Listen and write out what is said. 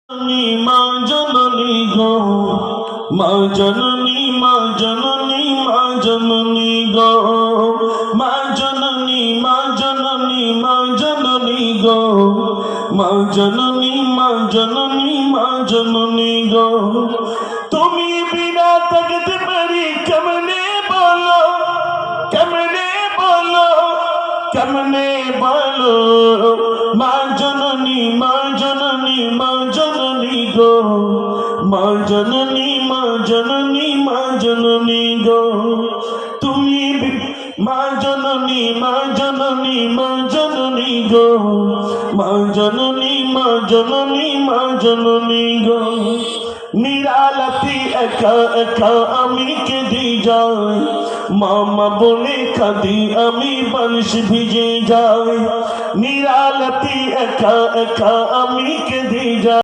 মা জননী গো, মা জননী, মা জননী, মা জননী গো, মা জননী, মা জননী, মা জননী গো, মা জননী, মা জননী, মা জননী গো। তুমি বিনা থাকতে পারি কেমনে বলো, কেমনে বলো, কেমনে বলো। মা জননী, মা জননী, মা জননী গো, মা জননী, মা জননী, মা জননী গো। তুমি মা জননী, মা জননী, মা জননী গো, মা জননী, মা জননী, মা জননী গো। নিরালাতি একা একা আমি কেঁদে যাই, মামা বলে কাঁদি আমি বালিশ ভিজে যাই। নিরালাতি একা একা আমি কেঁদে যাই।